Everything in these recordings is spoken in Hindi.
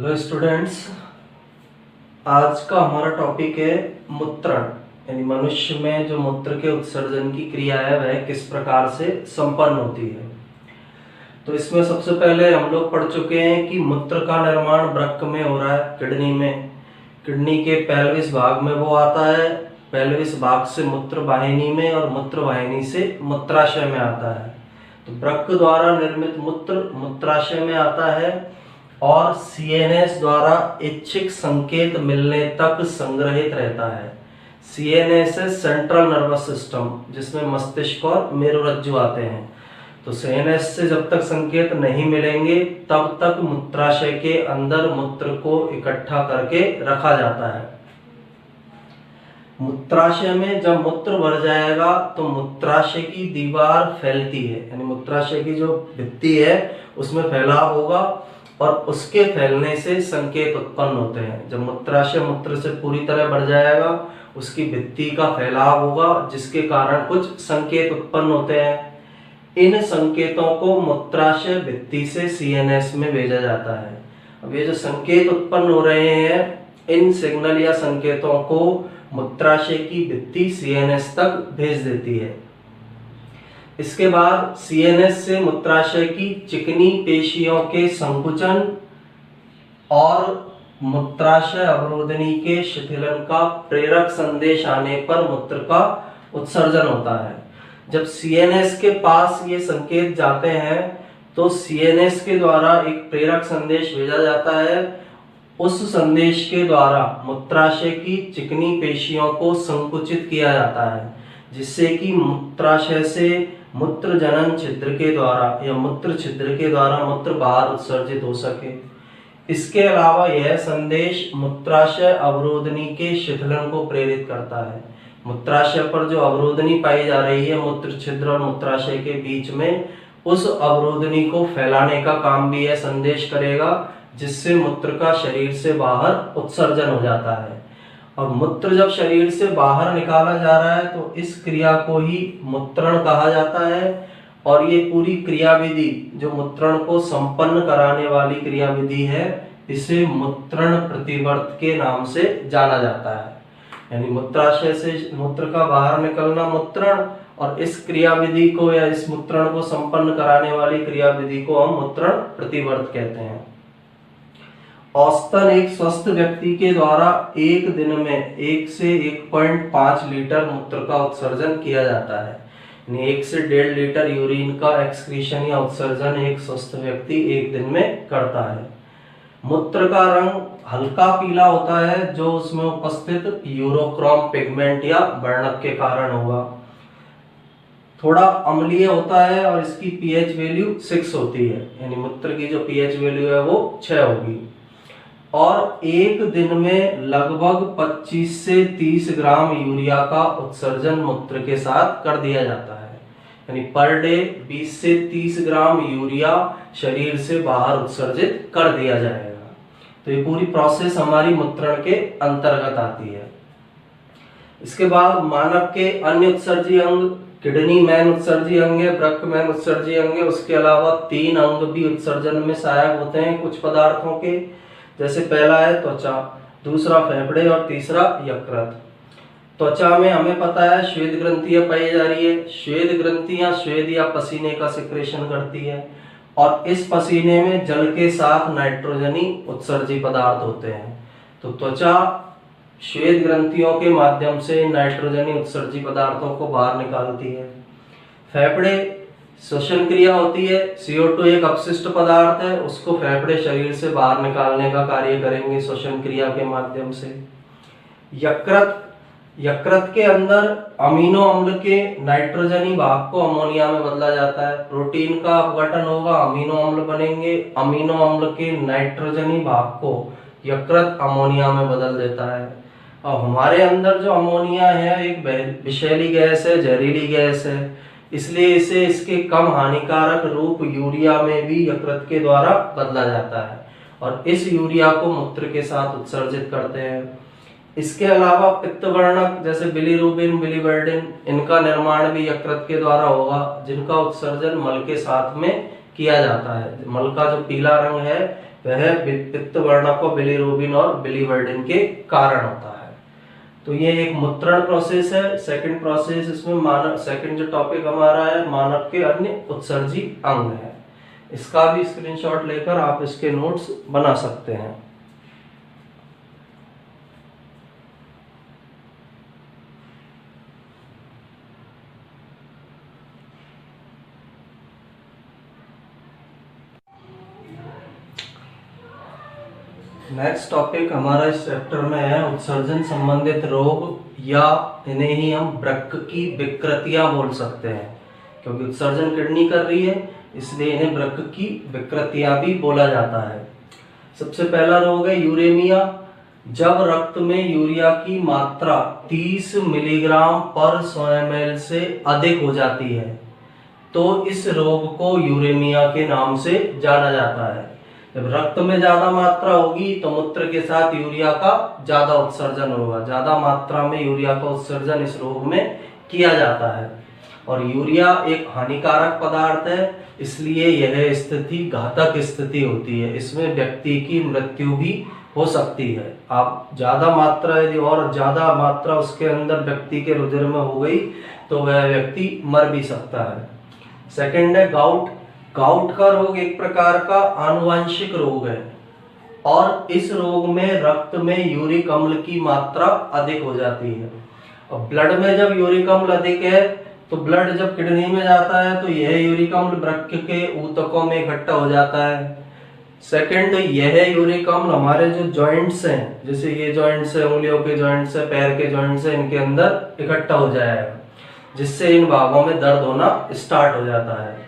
हेलो स्टूडेंट्स, आज का हमारा टॉपिक है मूत्रण। यानी मनुष्य में जो मूत्र के उत्सर्जन की क्रिया है वह किस प्रकार से संपन्न होती है। तो इसमें सबसे पहले हम लोग पढ़ चुके हैं कि मूत्र का निर्माण वृक्क में हो रहा है, किडनी में। किडनी के पेल्विस भाग में वो आता है, पेल्विस भाग से मूत्र वाहिनी में और मूत्र वाहिनी से मूत्राशय में आता है। तो वृक्क द्वारा निर्मित मूत्र मूत्राशय में आता है और सीएनएस द्वारा इच्छित संकेत मिलने तक संग्रहित रहता है। सीएनएस है सेंट्रल नर्वस सिस्टम, जिसमें मस्तिष्क और मेरुरज्जु आते हैं। तो सीएनएस से जब तक संकेत नहीं मिलेंगे तब तक मूत्राशय के अंदर मूत्र को इकट्ठा करके रखा जाता है। मूत्राशय में जब मूत्र भर जाएगा तो मूत्राशय की दीवार फैलती है, यानी मूत्राशय की जो भित्ति है उसमें फैलाव होगा और उसके फैलने से संकेत उत्पन्न होते हैं। जब मूत्राशय मूत्र से पूरी तरह भर जाएगा उसकी भित्ति का फैलाव होगा, जिसके कारण कुछ संकेत उत्पन्न होते हैं। इन संकेतों को मूत्राशय भित्ति से सीएनएस में भेजा जाता है। अब ये जो संकेत उत्पन्न हो रहे हैं, इन सिग्नल या संकेतों को मूत्राशय की भित्ति सीएनएस तक भेज देती है। इसके बाद सीएनएस से मूत्राशय की चिकनी पेशियों के संकुचन और मूत्राशय अवरोधनी के शिथिलन का प्रेरक संदेश आने पर मूत्र का उत्सर्जन होता है। जब सीएनएस के पास ये संकेत जाते हैं तो सीएनएस के द्वारा एक प्रेरक संदेश भेजा जाता है। उस संदेश के द्वारा मूत्राशय की चिकनी पेशियों को संकुचित किया जाता है, जिससे कि मूत्राशय से मूत्र जनन छिद्र के द्वारा या मूत्र छिद्र के द्वारा मूत्र बाहर उत्सर्जित हो सके। इसके अलावा यह संदेश मूत्राशय अवरोधनी के शिथिलन को प्रेरित करता है। मूत्राशय पर जो अवरोधनी पाई जा रही है मूत्र छिद्र और मूत्राशय के बीच में, उस अवरोधनी को फैलाने का काम भी यह संदेश करेगा, जिससे मूत्र का शरीर से बाहर उत्सर्जन हो जाता है। और मूत्र जब शरीर से बाहर निकाला जा रहा है तो इस क्रिया को ही मूत्रण कहा जाता है। और ये पूरी क्रिया विधि जो मूत्रण को संपन्न कराने वाली क्रिया विधि है, इसे मूत्रण प्रतिवर्त के नाम से जाना जाता है। यानी मूत्राशय से मूत्र का बाहर निकलना मूत्रण, और इस क्रिया विधि को या इस मूत्रण को संपन्न कराने वाली क्रिया विधि को हम मूत्रण प्रतिवर्त कहते हैं। औसतन एक स्वस्थ व्यक्ति के द्वारा एक दिन में 1 से 1.5 लीटर मूत्र का उत्सर्जन किया जाता है। यानी 1 से 1.5 लीटर यूरिन का एक्सक्रीशन या उत्सर्जन एक स्वस्थ व्यक्ति एक दिन में करता है। मूत्र का रंग हल्का पीला होता है, जो उसमें उपस्थित यूरोक्रोम पिगमेंट या वर्णक के कारण होगा। थोड़ा अम्लीय होता है और इसकी पीएच वैल्यू 6 होती है, यानी मूत्र की जो पीएच वैल्यू है वो 6 होगी। और एक दिन में लगभग 25 से 30 ग्राम यूरिया का उत्सर्जन मूत्र के साथ कर दिया जाता है। यानी पर डे 20 से 30 ग्राम यूरिया शरीर से बाहर उत्सर्जित कर दिया जाएगा। तो ये पूरी प्रोसेस हमारी मूत्रण के अंतर्गत आती है। इसके बाद मानव के अन्य उत्सर्जी अंग, किडनी मैन उत्सर्जी अंग है, वृक्क मैन उत्सर्जी अंग है। उसके अलावा 3 अंग भी उत्सर्जन में सहायक होते हैं कुछ पदार्थों के, जैसे पहला है त्वचा, दूसरा फेफड़े और तीसरा यकृत। त्वचा में हमें पता है श्वेत ग्रंथियां पाई जा रही है। श्वेत ग्रंथियां श्वेत या पसीने का सिक्रेशन करती है और इस पसीने में जल के साथ नाइट्रोजनी उत्सर्जी पदार्थ होते हैं। तो त्वचा श्वेत ग्रंथियों के माध्यम से नाइट्रोजनी उत्सर्जी पदार्थों को बाहर निकालती है। फेफड़े श्वसन क्रिया होती है, CO2 एक अपशिष्ट पदार्थ है, उसको फेफड़े शरीर से बाहर निकालने का कार्य करेंगे श्वसन क्रिया के माध्यम से। यकृत के अंदर अमीनो अम्ल के नाइट्रोजनी भाग को अमोनिया में बदला जाता है। प्रोटीन का अपघटन होगा, अमीनो अम्ल बनेंगे, अमीनो अम्ल के नाइट्रोजनी भाग को यकृत अमोनिया में बदल देता है। और हमारे अंदर जो अमोनिया है एक विषैली गैस है, जहरीली गैस है, इसलिए इसे इसके कम हानिकारक रूप यूरिया में भी यकृत के द्वारा बदला जाता है और इस यूरिया को मूत्र के साथ उत्सर्जित करते हैं। इसके अलावा पित्तवर्णक जैसे बिलीरुबिन, बिलीवर्डिन, इनका निर्माण भी यकृत के द्वारा होगा, जिनका उत्सर्जन मल के साथ में किया जाता है। मल का जो पीला रंग है वह पित्त वर्णक और बिलीरुबिन और बिलीवर्डिन के कारण होता है। तो ये एक मूत्रण प्रोसेस है। सेकंड प्रोसेस इसमें मानव, सेकंड जो टॉपिक हमारा है मानव के अन्य उत्सर्जी अंग है। इसका भी स्क्रीनशॉट लेकर आप इसके नोट्स बना सकते हैं। नेक्स्ट टॉपिक हमारा इस चैप्टर में है उत्सर्जन संबंधित रोग, या इन्हें ही हम वृक्क की विकृतियां बोल सकते हैं, क्योंकि उत्सर्जन किडनी कर रही है इसलिए इन्हें वृक्क की विकृतियां भी बोला जाता है। सबसे पहला रोग है यूरेमिया। जब रक्त में यूरिया की मात्रा 30 मिलीग्राम पर 100 ml से अधिक हो जाती है तो इस रोग को यूरेमिया के नाम से जाना जाता है। जब रक्त में ज्यादा मात्रा होगी तो मूत्र के साथ यूरिया का ज्यादा उत्सर्जन होगा। ज्यादा मात्रा में यूरिया का उत्सर्जन इस रोग में किया जाता है। और यूरिया एक हानिकारक पदार्थ है इसलिए यह स्थिति घातक स्थिति होती है। इसमें व्यक्ति की मृत्यु भी हो सकती है। आप ज्यादा मात्रा यदि और ज्यादा मात्रा उसके अंदर व्यक्ति के रुधिर में हो गई तो वह व्यक्ति मर भी सकता है। सेकंड है गाउट। गाउट का रोग एक प्रकार का आनुवंशिक रोग है और इस रोग में रक्त में यूरिक अम्ल की मात्रा अधिक हो जाती है। और ब्लड में जब यूरिक अम्ल अधिक है तो ब्लड जब किडनी में जाता है तो यह यूरिक अम्ल वृक्क के ऊतकों में इकट्ठा हो जाता है। सेकंड, यह यूरिक अम्ल हमारे जो जॉइंट्स हैं, जैसे ये जॉइंट्स है, उंगलियों के जॉइंट्स है, पैर के जॉइंट्स है, इनके अंदर इकट्ठा हो जाएगा जिससे इन भागों में दर्द होना स्टार्ट हो जाता है।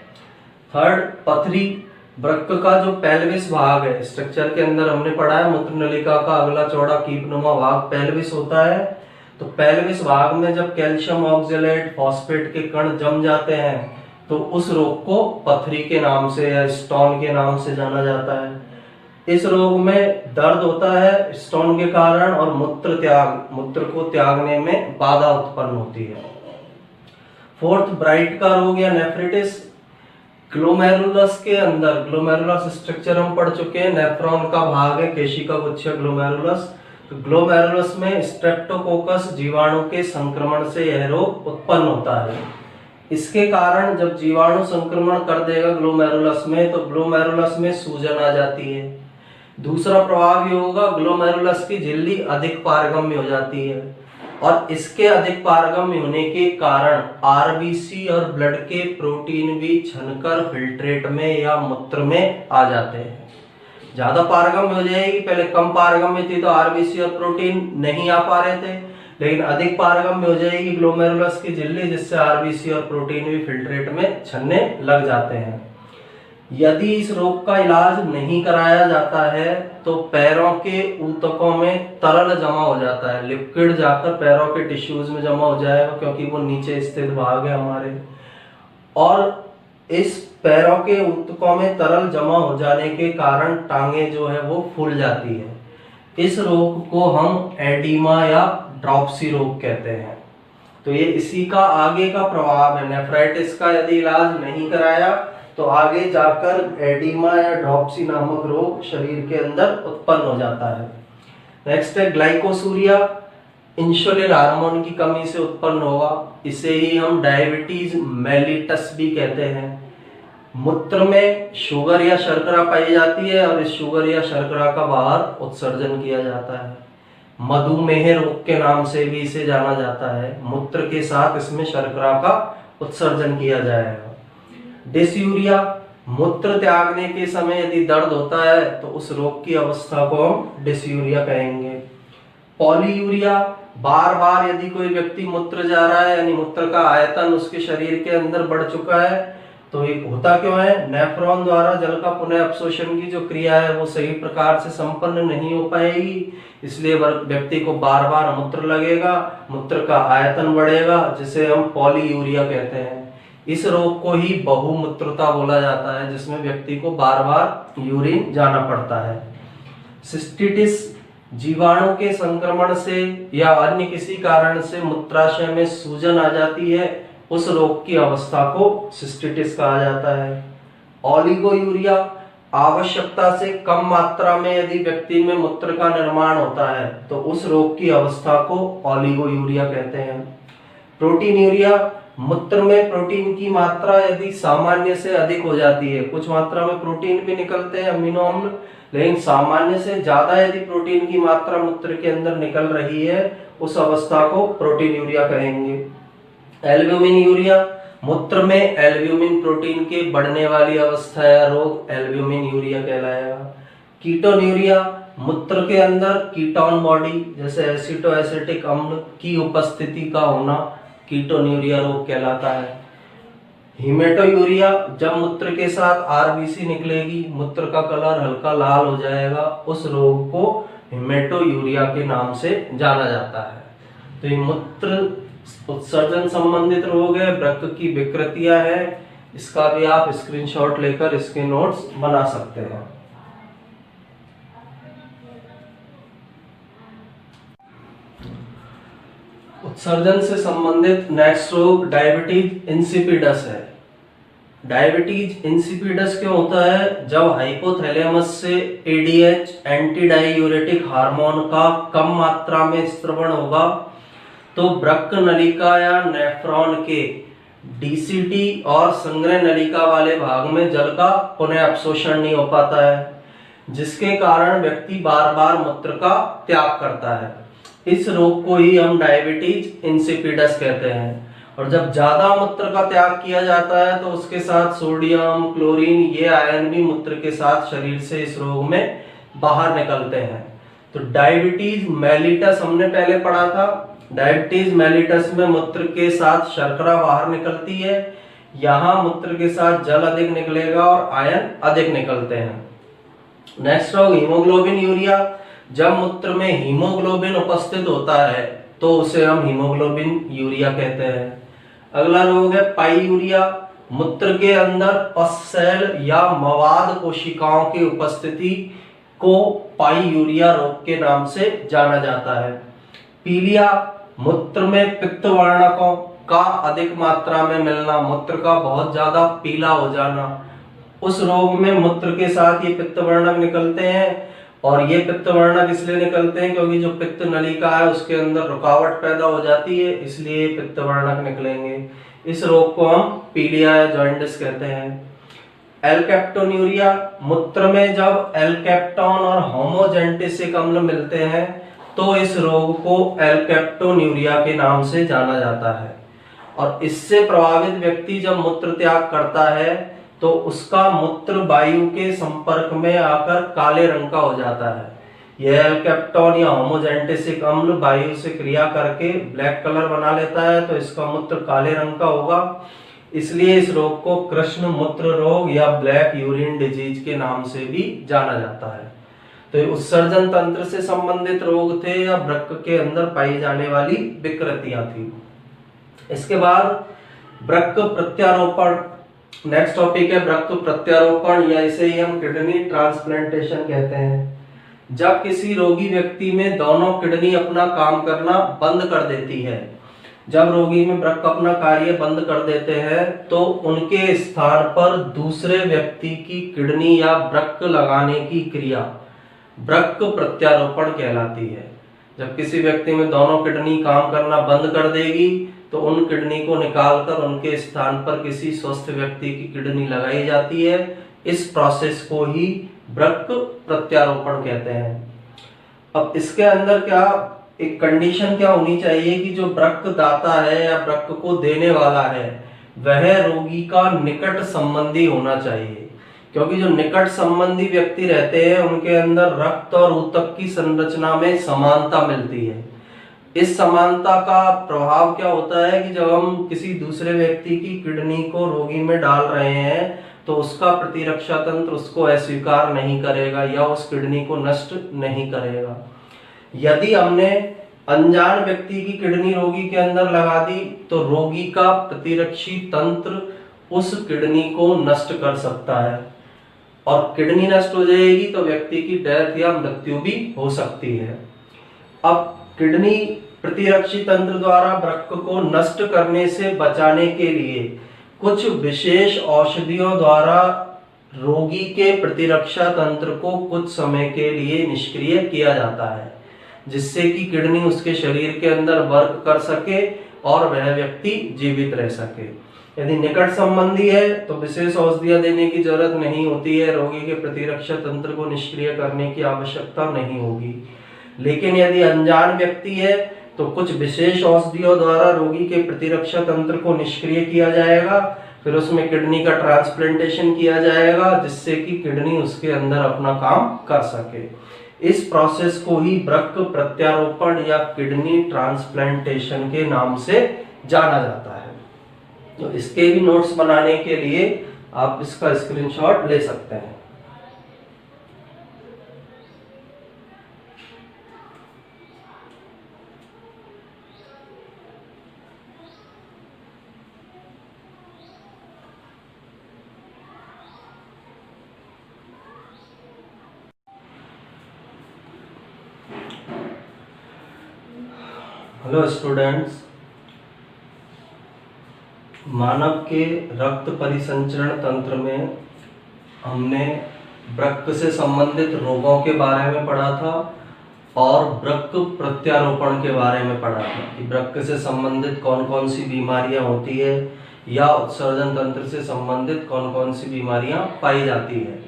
थर्ड, पथरी। वृक्क का जो पेल्विस भाग है, स्ट्रक्चर के अंदर हमने पढ़ा है मूत्र नलिका का अगला चौड़ा कीपनुमा भाग पेल्विस होता है। तो पेल्विस भाग में जब कैल्शियम ऑक्जेलेट फॉस्फेट के कण जम जाते हैं तो उस रोग को पथरी के नाम से या स्टोन के नाम से जाना जाता है। इस रोग में दर्द होता है स्टोन के कारण और मूत्र को त्यागने में बाधा उत्पन्न होती है। फोर्थ, ब्राइट का रोग या नेफ्रिटिस। ग्लोमेरुलस के अंदर, ग्लोमेरुलस स्ट्रक्चर हम पढ़ चुके हैं, नेफ्रॉन का भाग है केशिका गुच्छ ग्लोमेरुलस। तो ग्लोमेरुलस में स्ट्रेप्टोकोकस जीवाणु के संक्रमण से यह रोग उत्पन्न होता है। इसके कारण जब जीवाणु संक्रमण कर देगा ग्लोमेरुलस में तो ग्लोमेरुलस में सूजन आ जाती है। दूसरा प्रभाव ये होगा ग्लोमेरुलस की झिल्ली अधिक पारगम्य हो जाती है और इसके अधिक पारगम्य होने के कारण आरबीसी और ब्लड के प्रोटीन भी छनकर फिल्ट्रेट में या मूत्र में आ जाते हैं। ज्यादा पारगम्य हो जाएगी, पहले कम पारगम्य थी तो आरबीसी और प्रोटीन नहीं आ पा रहे थे, लेकिन अधिक पारगम्य हो जाएगी ग्लोमेरुलस की झिल्ली जिससे आरबीसी और प्रोटीन भी फिल्ट्रेट में छनने लग जाते हैं। यदि इस रोग का इलाज नहीं कराया जाता है तो पैरों के ऊतकों में तरल जमा हो जाता है, लिक्विड जाकर पैरों के टिश्यूज में जमा हो जाएगा क्योंकि वो नीचे स्थित भाग है हमारे। और इस पैरों के ऊतकों में तरल जमा हो जाने के कारण टांगे जो है वो फूल जाती है। इस रोग को हम एडिमा या ड्रॉप्सी रोग कहते हैं। तो ये इसी का आगे का प्रभाव है। नेफ्राइटिस का यदि इलाज नहीं कराया तो आगे जाकर एडिमा या ड्रॉप्सी नामक रोग शरीर के अंदर उत्पन्न हो जाता है। नेक्स्ट है ग्लाइकोसूरिया। इंसुलिन हार्मोन की कमी से उत्पन्न होगा, इसे ही हम डायबिटीज मेलिटस भी कहते हैं। मूत्र में शुगर या शर्करा पाई जाती है और इस शुगर या शर्करा का बाहर उत्सर्जन किया जाता है। मधुमेह रोग के नाम से भी इसे जाना जाता है। मूत्र के साथ इसमें शर्करा का उत्सर्जन किया जाएगा। डिसयूरिया, मूत्र त्यागने के समय यदि दर्द होता है तो उस रोग की अवस्था को हम डिसयूरिया कहेंगे। पॉलीयूरिया, बार बार यदि कोई व्यक्ति मूत्र जा रहा है यानी मूत्र का आयतन उसके शरीर के अंदर बढ़ चुका है तो ये होता क्यों है? नेफ्रॉन द्वारा जल का पुनः अवशोषण की जो क्रिया है वो सही प्रकार से संपन्न नहीं हो पाएगी, इसलिए व्यक्ति को बार बार मूत्र लगेगा, मूत्र का आयतन बढ़ेगा जिसे हम पॉलीयूरिया कहते हैं। इस रोग को ही बहुमूत्रता बोला जाता है जिसमें व्यक्ति को बार बार यूरिन जाना पड़ता है। सिस्टिटिस, जीवाणु के संक्रमण से या अन्य किसी कारण से मूत्राशय में सूजन आ जाती है, उस रोग की अवस्था को सिस्टिटिस कहा जाता है। ओलिगोयूरिया, आवश्यकता से कम मात्रा में यदि व्यक्ति में मूत्र का निर्माण होता है तो उस रोग की अवस्था को ओलिगोयूरिया कहते हैं। प्रोटीनयूरिया, मूत्र में प्रोटीन की मात्रा यदि सामान्य से अधिक हो जाती है, कुछ मात्रा में प्रोटीन भी निकलते हैं अमीनो अम्ल, लेकिन सामान्य से ज्यादा यदि प्रोटीन की मात्रा मूत्र के अंदर निकल रही है उस अवस्था को प्रोटीनयूरिया कहेंगे। एल्ब्यूमिन यूरिया, मूत्र में एल्ब्यूमिन प्रोटीन के बढ़ने वाली अवस्था या रोग एल्ब्यूमिन यूरिया कहलाएगा। कीटोन्यूरिया, मूत्र के अंदर कीटोन बॉडी जैसे एसिटो एसिटिक अम्ल की उपस्थिति का होना कीटोन्यूरिया रोग कहलाता है। हीमेटोयूरिया, जब मूत्र के साथ आरबीसी निकलेगी, मूत्र का कलर हल्का लाल हो जाएगा, उस रोग को हीमेटोयूरिया के नाम से जाना जाता है। तो ये मूत्र उत्सर्जन संबंधित रोग है, वृक्क की विकृतियां हैं, इसका भी आप स्क्रीनशॉट लेकर इसके नोट्स बना सकते हैं। उत्सर्जन से संबंधित नेक्स्ट रोग डायबिटीज इंसिपिडस है। डायबिटीज इंसिपिडस क्यों होता है? जब हाइपोथैलेमस से एडीएच एंटी डायूरेटिक हार्मोन का कम मात्रा में स्रवण होगा तो वृक्क नलिका या नेफ्रॉन के डीसीटी और संग्रह नलिका वाले भाग में जल का पुनः अवशोषण नहीं हो पाता है, जिसके कारण व्यक्ति बार बार मूत्र का त्याग करता है। इस रोग को ही हम डायबिटीज इंसिपिडस कहते हैं। और जब ज्यादा मूत्र का त्याग किया जाता है तो उसके साथ सोडियम, क्लोरीन ये आयन भी मूत्र के साथ शरीर से इस रोग में बाहर निकलते हैं। तो डायबिटीज मेलिटस हमने पहले पढ़ा था। डायबिटीज मेलिटस में मूत्र के साथ शर्करा बाहर निकलती है, यहाँ मूत्र के साथ जल अधिक निकलेगा और आयन अधिक निकलते हैं। नेक्स्ट रोग हीमोग्लोबिन यूरिया, जब मूत्र में हीमोग्लोबिन उपस्थित होता है तो उसे हम हीमोग्लोबिन यूरिया कहते हैं। अगला रोग है पाईयूरिया, मूत्र के अंदर पस सेल या मवाद कोशिकाओं की उपस्थिति को पाईयूरिया रोग के नाम से जाना जाता है। पीलिया, मूत्र में पित्त वर्णकों का अधिक मात्रा में मिलना, मूत्र का बहुत ज्यादा पीला हो जाना, उस रोग में मूत्र के साथ ये पित्त वर्णक निकलते हैं। और ये पित्त वर्णक इसलिए निकलते हैं क्योंकि जो पित्त नलिका है उसके अंदर रुकावट पैदा हो जाती है, इसलिए पित्त वर्णक निकलेंगे। इस रोग को हम पीलिया या जॉन्डिस कहते हैं। एल्केप्टोन्यूरिया, मूत्र में जब एल्केप्टोन और होमोजेंटिसिक अम्ल मिलते हैं तो इस रोग को एल्केप्टोन्यूरिया के नाम से जाना जाता है। और इससे प्रभावित व्यक्ति जब मूत्र त्याग करता है तो उसका मूत्र वायु के संपर्क में आकर काले रंग का हो जाता है। यह एल्केप्टोन या होमोजेंटिसिक अम्ल वायु से क्रिया करके ब्लैक कलर बना लेता है, तो इसका मूत्र काले रंग का होगा। इसलिए इस रोग को कृष्ण मूत्र रोग या ब्लैक यूरिन डिजीज के नाम से भी जाना जाता है। तो ये उत्सर्जन तंत्र से संबंधित रोग थे या वृक्क के अंदर पाई जाने वाली विकृतियां थी। इसके बाद वृक्क प्रत्यारोपण, नेक्स्ट टॉपिक है वृक्क प्रत्यारोपण या इसे ही हम किडनी ट्रांसप्लांटेशन कहते हैं। जब किसी रोगी व्यक्ति में दोनों किडनी अपना काम करना बंद कर देती है, जब रोगी में वृक्क अपना कार्य बंद कर देते हैं तो उनके स्थान पर दूसरे व्यक्ति की किडनी या वृक्क लगाने की क्रिया वृक्क प्रत्यारोपण कहलाती है। जब किसी व्यक्ति में दोनों किडनी काम करना बंद कर देगी तो उन किडनी को निकालकर उनके स्थान पर किसी स्वस्थ व्यक्ति की किडनी लगाई जाती है। इस प्रोसेस को ही वृक्क प्रत्यारोपण कहते हैं। अब इसके अंदर क्या एक कंडीशन क्या होनी चाहिए कि जो वृक्क दाता है या वृक्क को देने वाला है वह रोगी का निकट संबंधी होना चाहिए, क्योंकि जो निकट संबंधी व्यक्ति रहते हैं उनके अंदर रक्त और ऊतक की संरचना में समानता मिलती है। इस समानता का प्रभाव क्या होता है कि जब हम किसी दूसरे व्यक्ति की किडनी को रोगी में डाल रहे हैं तो उसका प्रतिरक्षा तंत्र उसको अस्वीकार नहीं करेगा या उस किडनी को नष्ट नहीं करेगा। यदि हमने अनजान व्यक्ति की किडनी रोगी के अंदर लगा दी तो रोगी का प्रतिरक्षी तंत्र उस किडनी को नष्ट कर सकता है और किडनी नष्ट हो जाएगी तो व्यक्ति की डेथ या मृत्यु भी हो सकती है। अब किडनी प्रतिरक्षी तंत्र द्वारा वृक्क को नष्ट करने से बचाने के लिए कुछ विशेष औषधियों द्वारा रोगी के प्रतिरक्षा तंत्र को कुछ समय के लिए निष्क्रिय किया जाता है, जिससे कि किडनी उसके शरीर के अंदर वर्क कर सके और वह व्यक्ति जीवित रह सके। यदि निकट संबंधी है तो विशेष औषधियां देने की जरूरत नहीं होती है, रोगी के प्रतिरक्षा तंत्र को निष्क्रिय करने की आवश्यकता नहीं होगी। लेकिन यदि अनजान व्यक्ति है तो कुछ विशेष औषधियों द्वारा रोगी के प्रतिरक्षा तंत्र को निष्क्रिय किया जाएगा, फिर उसमें किडनी का ट्रांसप्लांटेशन किया जाएगा, जिससे कि किडनी उसके अंदर अपना काम कर सके। इस प्रोसेस को ही वृक्क प्रत्यारोपण या किडनी ट्रांसप्लांटेशन के नाम से जाना जाता है। तो इसके भी नोट्स बनाने के लिए आप इसका स्क्रीनशॉट ले सकते हैं। हेलो स्टूडेंट्स, मानव के रक्त परिसंचरण तंत्र में हमने वृक्क से संबंधित रोगों के बारे में पढ़ा था और वृक्क प्रत्यारोपण के बारे में पढ़ा था कि वृक्क से संबंधित कौन कौन सी बीमारियां होती है या उत्सर्जन तंत्र से संबंधित कौन कौन सी बीमारियां पाई जाती है।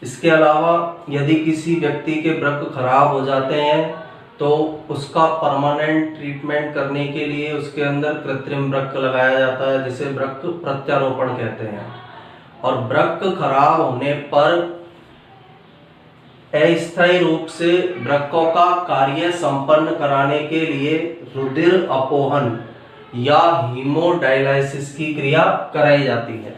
इसके अलावा यदि किसी व्यक्ति के वृक्क खराब हो जाते हैं तो उसका परमानेंट ट्रीटमेंट करने के लिए उसके अंदर कृत्रिम वृक्क लगाया जाता है, जिसे वृक्क प्रत्यारोपण कहते हैं। और वृक्क खराब होने पर अस्थायी रूप से वृक्कों का कार्य संपन्न कराने के लिए रुधिर अपोहन या हीमोडायलिसिस की क्रिया कराई जाती है।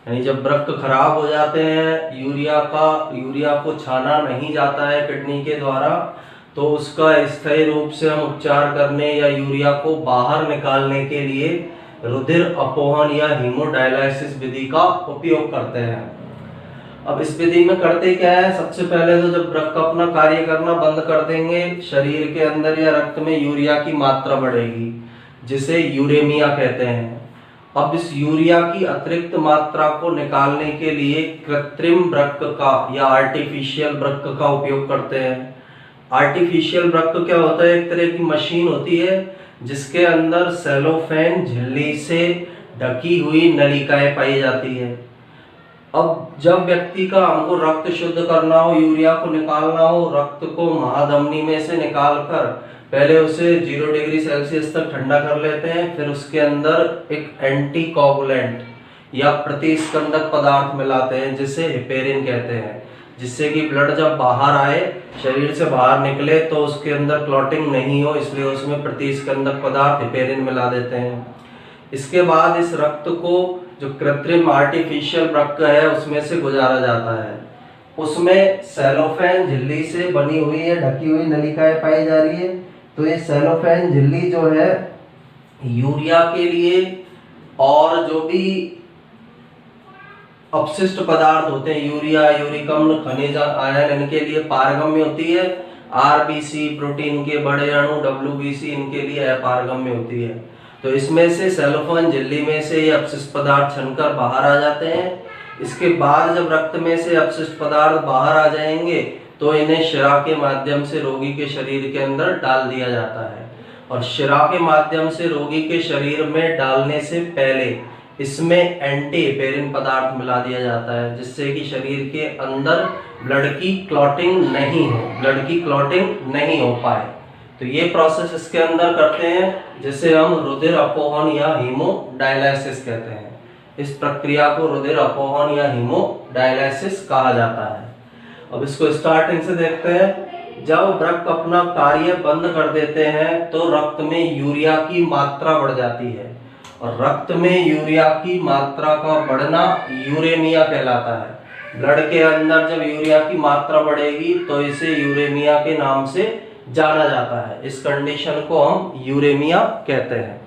यानी जब वृक्क खराब हो जाते हैं, यूरिया को छाना नहीं जाता है किडनी के द्वारा, तो उसका स्थायी रूप से हम उपचार करने या यूरिया को बाहर निकालने के लिए रुधिर अपोहन या हीमोडायलिसिस विधि का उपयोग करते हैं। अब इस विधि में करते क्या है, सबसे पहले तो जब वृक्क अपना कार्य करना बंद कर देंगे, शरीर के अंदर या रक्त में यूरिया की मात्रा बढ़ेगी, जिसे यूरेमिया कहते हैं। अब इस यूरिया की अतिरिक्त मात्रा को निकालने के लिए कृत्रिम वृक्क का या आर्टिफिशियल वृक्क का उपयोग करते हैं। आर्टिफिशियल वृक्क क्या होता है, एक तरह की मशीन होती है जिसके अंदर सेलोफेन झिल्ली से ढकी हुई नलिकाएं पाई जाती है। अब जब व्यक्ति का हमको रक्त शुद्ध करना हो, यूरिया को निकालना हो, रक्त को महाधमनी में से निकालकर पहले उसे 0 डिग्री सेल्सियस तक ठंडा कर लेते हैं, फिर उसके अंदर एक एंटीकोगुलेंट या प्रतिस्कंदक पदार्थ मिलाते हैं जिसे हेपेरिन कहते हैं, जिससे कि ब्लड जब बाहर आए, शरीर से बाहर निकले तो उसके अंदर क्लॉटिंग नहीं हो, इसलिए उसमें प्रतिस्कंदक पदार्थ हेपेरिन मिला देते हैं। इसके बाद इस रक्त को जो कृत्रिम आर्टिफिशियल वृक्क है उसमें से गुजारा जाता है। उसमें सेलोफेन झिल्ली से बनी हुई है, ढकी हुई नलिकाएं पाई जा रही है। तो ये सेलोफेन झिल्ली जो है यूरिया के लिए और जो भी अपशिष्ट पदार्थ होते हैं, यूरिया, यूरिक अम्ल, खनिज आयन, इनके लिए पारगम्य होती है। आरबीसी प्रोटीन के बड़े अणु, डब्ल्यूबीसी, इनके लिए अपारगम्य होती है। तो इसमें से सेलोफेन झिल्ली में से ये अपशिष्ट पदार्थ छनकर बाहर आ जाते हैं। इसके बाद जब रक्त में से अपशिष्ट पदार्थ बाहर आ जाएंगे तो इन्हें शिरा के माध्यम से रोगी के शरीर के अंदर डाल दिया जाता है। और शिरा के माध्यम से रोगी के शरीर में डालने से पहले इसमें एंटी हेपेरिन पदार्थ मिला दिया जाता है, जिससे कि शरीर के अंदर ब्लड की क्लॉटिंग नहीं हो पाए। तो ये प्रोसेस इसके अंदर करते हैं, जिसे हम रुधिर अपोहन या हीमोडायलिसिस कहते हैं। इस प्रक्रिया को रुधिर अपोहन या हीमोडायलिसिस कहा जाता है। अब इसको स्टार्टिंग से देखते हैं। जब वृक्क अपना कार्य बंद कर देते हैं तो रक्त में यूरिया की मात्रा बढ़ जाती है, और रक्त में यूरिया की मात्रा का बढ़ना यूरेमिया कहलाता है। ब्लड के अंदर जब यूरिया की मात्रा बढ़ेगी तो इसे यूरेमिया के नाम से जाना जाता है। इस कंडीशन को हम यूरेमिया कहते हैं।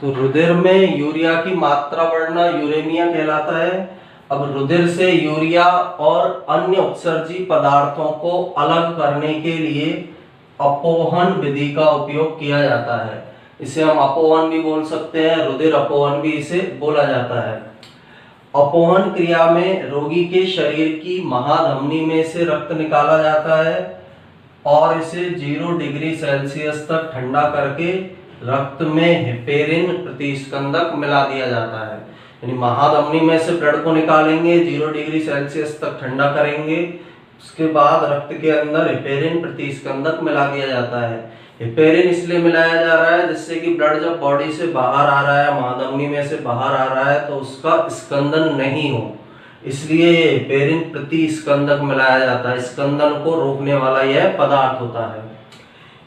तो रुधिर में यूरिया की मात्रा बढ़ना यूरेमिया कहलाता है। अब रुधिर से यूरिया और अन्य उत्सर्जी पदार्थों को अलग करने के लिए अपोहन विधि का उपयोग किया जाता है। इसे हम अपोहन भी बोल सकते हैं, रुधिर अपोहन भी इसे बोला जाता है। अपोहन क्रिया में रोगी के शरीर की महाधमनी में से रक्त निकाला जाता है और इसे 0 डिग्री सेल्सियस तक ठंडा करके रक्त में हेपेरिन प्रतिस्कंदक मिला दिया जाता है। यानी महाधमनी में से ब्लड को निकालेंगे, 0 डिग्री सेल्सियस तक ठंडा करेंगे, उसके बाद रक्त के अंदर हेपेरिन प्रतिस्कंदक मिला दिया जाता है। हेपेरिन इसलिए मिलाया जा रहा है जिससे कि ब्लड जब बॉडी से बाहर आ रहा है, महाधमनी में से बाहर आ रहा है, तो उसका स्कंदन नहीं हो, इसलिए हेपेरिन प्रतिस्कंदक मिलाया जाता है। स्कंदन को रोकने वाला यह पदार्थ होता है।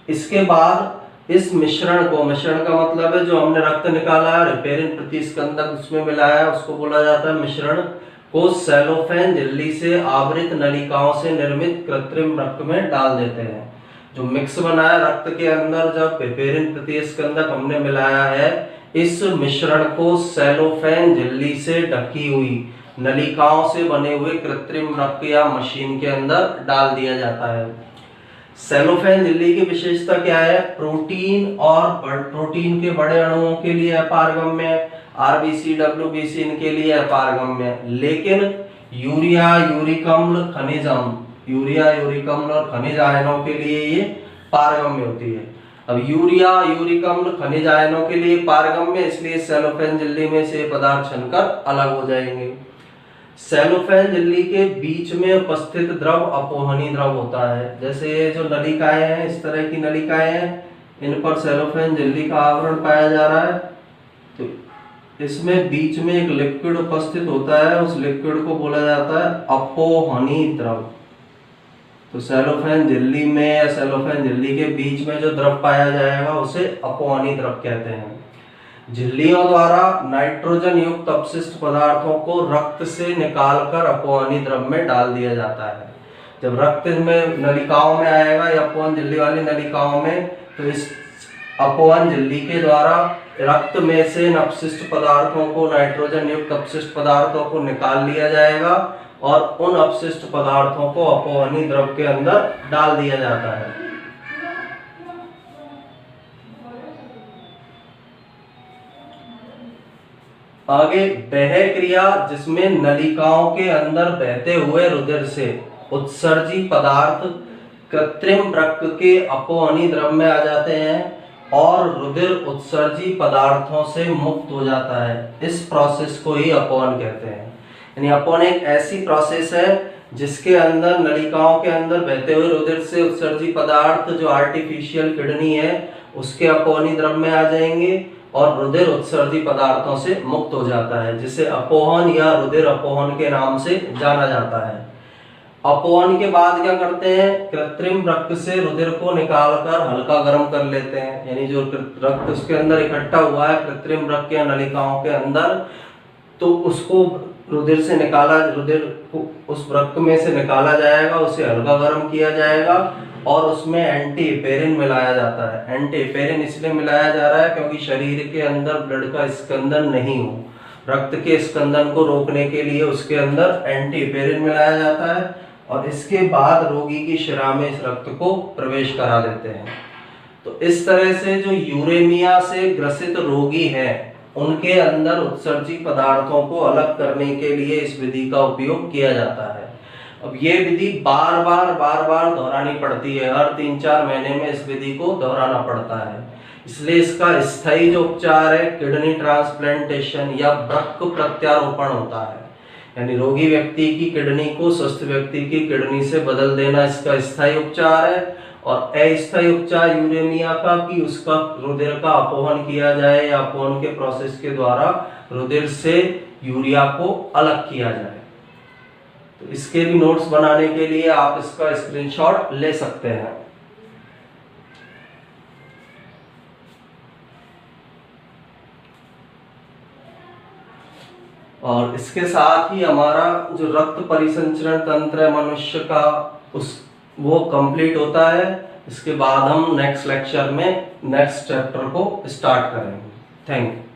इसके बाद इस मिश्रण को, मिश्रण का मतलब है जो हमने रक्त निकाला है, हेपेरिन प्रतिस्कंदक उसमें मिलाया है, उसको बोला जाता है मिश्रण, को सेलोफेन झिल्ली से आवृत नलिकाओं से निर्मित कृत्रिम रक्त में डाल देते हैं। जो मिक्स बनाया रक्त के अंदर जब हेपेरिन प्रतिस्कंदक हमने मिलाया है, इस मिश्रण को सेलोफेन झिल्ली से ढकी हुई नलिकाओं से बने हुए कृत्रिम रक्त या मशीन के अंदर डाल दिया जाता है। सेलोफेन झिल्ली की विशेषता क्या है? प्रोटीन और प्रोटीन के बड़े अणुओं के लिए अपारगम्य है, आरबीसी, डब्ल्यूबीसी इनके लिए अपारगम्य है, लेकिन यूरिया, यूरिक अम्ल, खनिज अम्ल, यूरिया, यूरिक अम्ल और खनिज आयनों के लिए ये पारगम्य होती है। अब यूरिया, यूरिक अम्ल, खनिज आयनों के लिए पारगम्य, इसलिए सेलोफेन झिल्ली में से पदार्थ छनकर अलग हो जाएंगे। सेलोफेन झिल्ली के बीच में उपस्थित द्रव अपोहनी द्रव होता है। जैसे ये जो नलिकाएं हैं, इस तरह की नलिकाएं हैं, इन पर सेलोफेन झिल्ली का आवरण पाया जा रहा है, तो इसमें बीच में एक लिक्विड उपस्थित होता है, उस लिक्विड को बोला जाता है अपोहनी द्रव। तो सेलोफेन झिल्ली में या सेलोफेन झिल्ली के बीच में जो द्रव पाया जाएगा उसे अपोहनी द्रव कहते हैं। झिल्लियों द्वारा नाइट्रोजन युक्त अपशिष्ट पदार्थों को रक्त से निकालकर अपोहनी द्रव में डाल दिया जाता है। जब रक्त में नलिकाओं में आएगा या अपोहन झिल्ली वाली नलिकाओं में, तो इस अपोहन झिल्ली के द्वारा रक्त में से अपशिष्ट पदार्थों को, नाइट्रोजन युक्त अपशिष्ट पदार्थों को निकाल लिया जाएगा और उन अपशिष्ट पदार्थों को अपोहनी द्रव के अंदर डाल दिया जाता है। आगे वह क्रिया जिसमें नलिकाओं के अंदर बहते हुए रुधिर से उत्सर्जी पदार्थ कृत्रिम रक्त के अपोहनी द्रव में आ जाते हैं और रुधिर उत्सर्जी पदार्थों से मुक्त हो जाता है। इस प्रोसेस को ही अपोहन कहते हैं। यानी अपोहन एक ऐसी प्रोसेस है जिसके अंदर नलिकाओं के अंदर बहते हुए रुधिर से उत्सर्जी पदार्थ, जो आर्टिफिशियल किडनी है, उसके अपोहनी द्रव में आ जाएंगे और रुधिर उत्सर्जी पदार्थों से मुक्त हो जाता है, जिसे अपोहन या रुधिर अपोहन के नाम से जाना जाता है। अपोहन के बाद क्या करते हैं? कृत्रिम रक्त से रुधिर को निकालकर हल्का गर्म कर लेते हैं। यानी जो रक्त उसके अंदर इकट्ठा हुआ है कृत्रिम रक्त या नलिकाओं के अंदर, तो उसको रुधिर से निकाला, रुधिर को उस रक्त में से निकाला जाएगा, उसे हल्का गर्म किया जाएगा और उसमें एंटी हेपेरिन मिलाया जाता है। एंटी हेपेरिन इसलिए मिलाया जा रहा है क्योंकि शरीर के अंदर ब्लड का स्कंदन नहीं हो, रक्त के स्कंदन को रोकने के लिए उसके अंदर एंटी हेपेरिन मिलाया जाता है और इसके बाद रोगी की शिरा में इस रक्त को प्रवेश करा देते हैं। तो इस तरह से जो यूरेमिया से ग्रसित रोगी हैं, उनके अंदर उत्सर्जी पदार्थों को अलग करने के लिए इस विधि का उपयोग किया जाता है। अब ये विधि बार बार दोहरानी पड़ती है। हर 3-4 महीने में इस विधि को दोहराना पड़ता है। इसलिए इसका स्थायी जो उपचार है किडनी ट्रांसप्लांटेशन या वृक्क प्रत्यारोपण होता है। यानी रोगी व्यक्ति की किडनी को स्वस्थ व्यक्ति की किडनी से बदल देना इसका स्थायी उपचार है। और अस्थायी उपचार यूरेमिया का कि उसका रुधिर का अपोहन किया जाए या अपोहन के प्रोसेस के द्वारा रुधिर से यूरिया को अलग किया जाए। तो इसके भी नोट्स बनाने के लिए आप इसका स्क्रीनशॉट ले सकते हैं। और इसके साथ ही हमारा जो रक्त परिसंचरण तंत्र है मनुष्य का, वो कंप्लीट होता है। इसके बाद हम नेक्स्ट लेक्चर में नेक्स्ट चैप्टर को स्टार्ट करेंगे। Thank you.